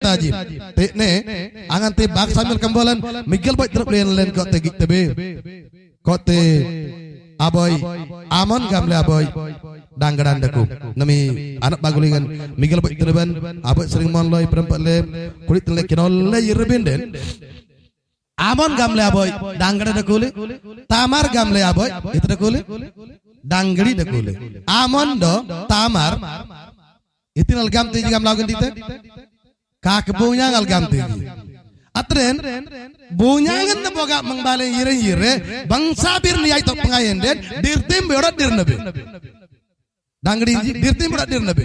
Tajim, ne, angan te bag sambil kembolan, Miguel boy terus len kau te gik tebe, kau te aboy, amon gamle aboy, danggaran daku, nami anak bagulingan, Miguel boy terban, aboy sering monloy perempat le, kulit le kinol le yerbin den, amon gamle aboy, danggaran daku le, tamar gamle aboy, itu daku le, danggari daku le, amon do, tamar, itu nal gam te jam lagun dite. Kak bunyangal ganti. Atren bunyangan na boga mengbale yire bang sabir niyai tok pengayen den dirtim beorat dirnabe. Dangri dirtim beorat dirnabe.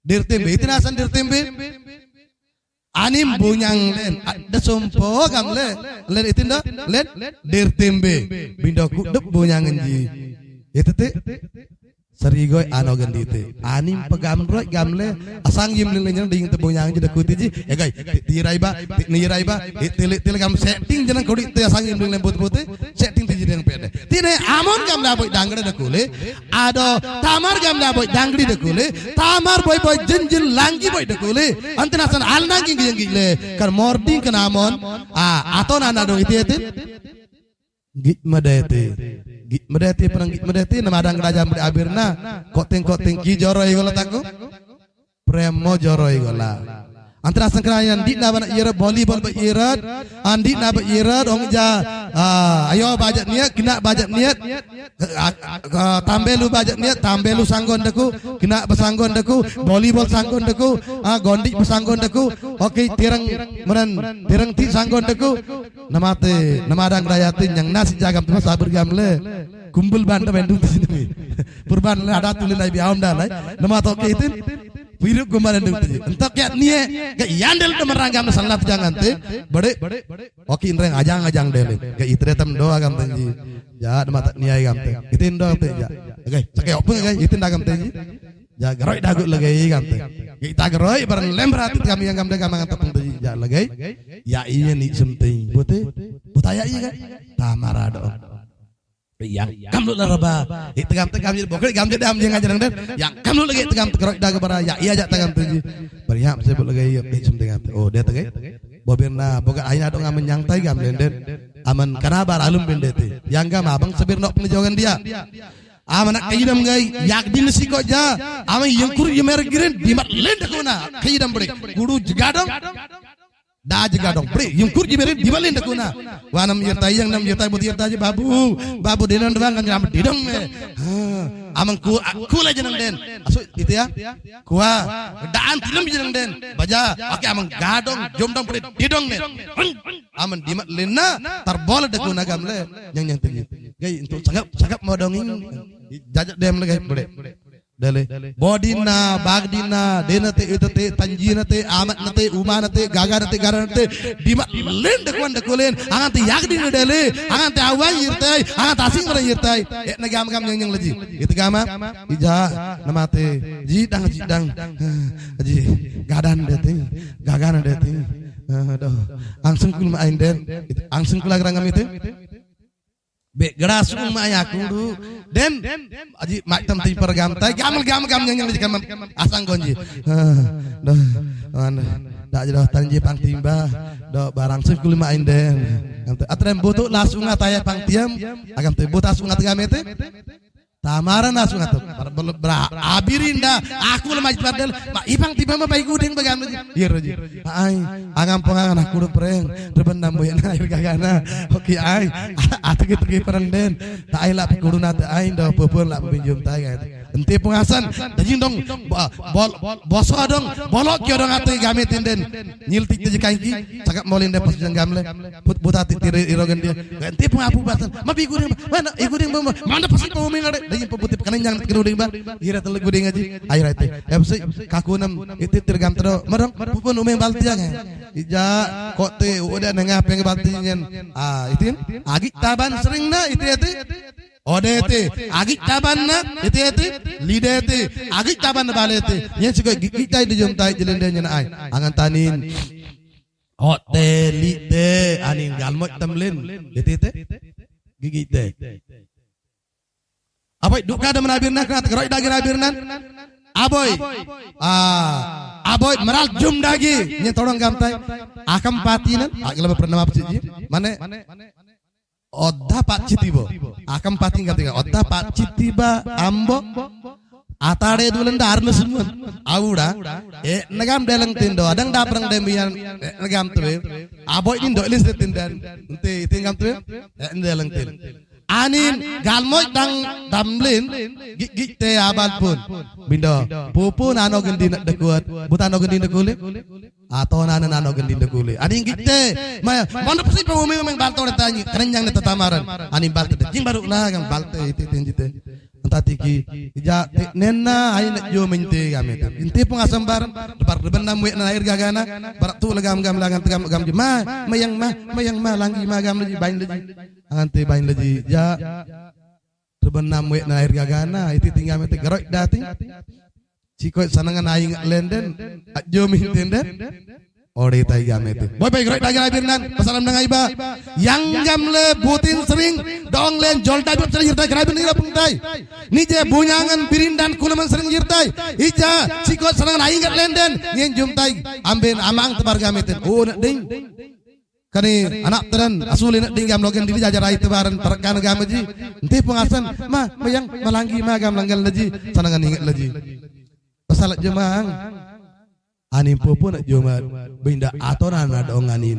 Dirtim be itinasan dirtim be. Anim bunyang len ada sompo gamle len itinda len dirtim be. Bindoku dep bunyangan ji. Itu te Sarigoy ano gandite anim pagamroy gamle asang yim lilenya ding tebonyang jeda kuti ji gay tirai ba tile gam setting jangan kodi te asang yim lilenya putih setting ti jideng pede tine amon gam daboy dangre de kule ado tamar gam daboy dangri de kule tamar boy jenjin langgi boy de kule antinasan alnangi gile kar morting kan amon aton anado itiete git medete perang git medete namadang raja abirna koteng ki joroi gola taku premo joroi gola antara sangkrayan di na bana ira volleyball ba irat andi na ba irat ong ja ayo bajak niat kena bajak niat tambelu bajak niat tambelu sanggon deku kena besanggon deku volleyball sanggon deku gondik besanggon deku oke tirang ti sanggon deku namadang rayatin yang nasi jagam tu sabir gamle kumpul banda bendu di sini purban ada tulin ai biam dalai nama toke itu Wiruk gumalan dulu. Entak ya nie, ke yandel temerang gam sangat jangan te, bade, oke inreng ajang dele, ke itre tem doa gam tenji, ya mata niai gam te, itin doa te, ya, oke, cakap apa ke, itin dah gam tenji, ya geroi dagut lagi gam te, kita geroi barang lembrat kami yang gam de gam ngantar tenji, ya lagi, ya iya ni something, butaya iya kan, tamarado. Yang kamu laraba tegam jadi bokre gam jadi am jangan jarang dan yang kamu lagi tegam kerok daga bara ya iya jak tegam tuji bariam sebut lagi ya sem tegam oh dia tegay bobirna boga aina dong aman yang tay gam den aman kanabar alum bendete yang gam abang sebir nok pengejogan dia aman kayidam gai yak din siko ja aman yang kur yemer giren dimat lenda kuna kayidam bre guru jegadong dah juga dong, beri, yang kurji beri dibalin dekuna. Wanam yertai yang nam yertai buat yertai babu denan doang kan nyampe didong amang kula jeneng den, asu itu ya, kuah, daan tilam jeneng den, baja, oke amang gadong, jom dong beri didong den, aman dimat lena, tarbol dekuna gamle, yang tinggi, gay untuk cakap modongin, jajak dem lagi beri. Dale bodina bagdina denate itate tanjinate amatnate umanate gaganate garanate dimat len dekwan dekulen angante yagdina dale angante awai yirtai angante asing mara yirtai negam yang leji itu gama ija namate jidang ji gadan dete gagana dete aduh angsung kul main den angsung kul agrangam itu be geras maya kudu den aji macam ti pergam tai gam yang jikam asang gonji dak jedah tanji pang timba do barang sing kul main den atrem butuh langsung ataya pang tiam agam te butuh langsung atagam itu tamaran langsung atau abirinda aku lemah padel ipang tiba mah pai gudeng bagam ieu ai angam pangan aku do preng reben namboyan ai gagana oke ai ategi perang den ta ai la kudu nate ai do peupeur la pinjum tai ente pengasan dajing dong boso dong bolok yo dong ate game tinden nyiltik teh kaiki cakap molin de pas gamle putati tire irogan dia ente pengapu basan mabi gudeng mana igudeng mana pasti pemuming ade dajing peputih kanan jangan gudeng ba ira tele gudeng aji ai rate epse kakunam itu tirgam tero merong pupun umeng baltia kan ija kok te udah nengah peng baltinyen itin agi taban sering na itu odete agik taban na itu lidete agik taban balete nya juga gitai di jomtai jelendenya na ai angan tanin hotelite anin galmot tamlin itu gigite apa duka ada menabirna krat geroi dagir abirnan aboy meral jum dagi nya tolong gamtai akam patinan agla pernah apa sih mana odda pak citibo akam pati gamtai odda pak citiba ambo atade dulen darna semua auda nagam deleng tindo adang daprang dembian nagam tuwe aboy indo ilis tindan ente tingam tuwe deleng tin anin galmoy dang damlin gigte abal pun bindo pupu nano gendi nak dekuat buta nano gendi dekule atau nano gendi dekule anin gigte ma mana pasti pemumi memang balto tanya kerenjang neta tamaran anin balte jing baru lah kan balte itu tinjite tiki ja nena ayin jo mente gamet inti pengasam barang depan depan namu na air gagana barak tu legam gam langan tegam gam ma mayang ma langgi ma gam leji bain leji anganti bain leji ja depan namu na air gagana itu tinggal mete gerok dating cikoi sanangan aing lenden jo mente den ore tai gamete boy boy gerok dagan abirnan pasalam nang aiba yang gamle butin sering dong len jol dai sering jirtai kerabin ngira pungtai nije bunyangan pirindan kulaman sering jirtai ija cikot sanangan aing gat lenden ngien jumtai amben amang tebar gamete oh nak ding kani anak teran asulin nak ding gam logen dili jajar ai tebaran perkan gameji enti pengasan ma mayang malanggi ma gam langgal leji sanangan ingat leji pasalat jemaang anin popo nak jomat binda atoran ada onganin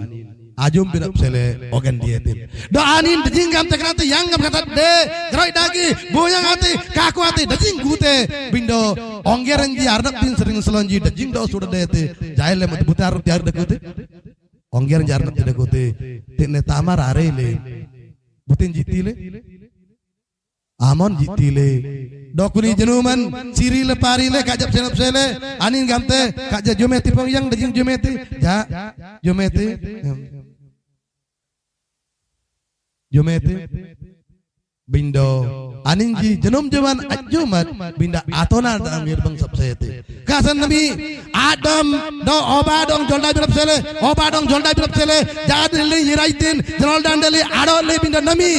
ajum pinap sele ogan dietin do anin dejing gam tekrate yang gam kata de geroi dagi boyang hati kaku hati dejing gute bindo onggeran ji arnak tin sering selonji dejing do sudah dete jaile mut butar tiar dekute onggeran ji arnak tidak gute tinne tamar arele butin jitile amon jitile dokuni jenuman cirile parile kajap senap sele anin gamte kaja jometi pengyang dejing jometi ja jometi bindo anin ji jenum jaman ajumat binda atona da amir bang sabsete kasan nabi adam do obadong jolda bilap sele obadong jolda bilap sele jad le yiraitin jol dandele ado le binda nami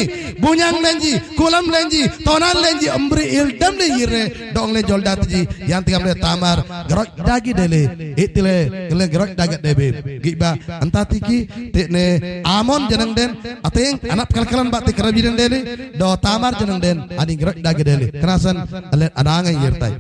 bunyang lenji kulam lenji tonan lenji ambri ildam le yire dong le jolda ji yang tingam le tamar gerok dagi dele itile le gerok dagat debe giba antatiki tekne amon jeneng den ateng anak kalkalan bakti kerabidan dele do tamar jeneng den ani gerak dagi dele kenasan adangan yirtai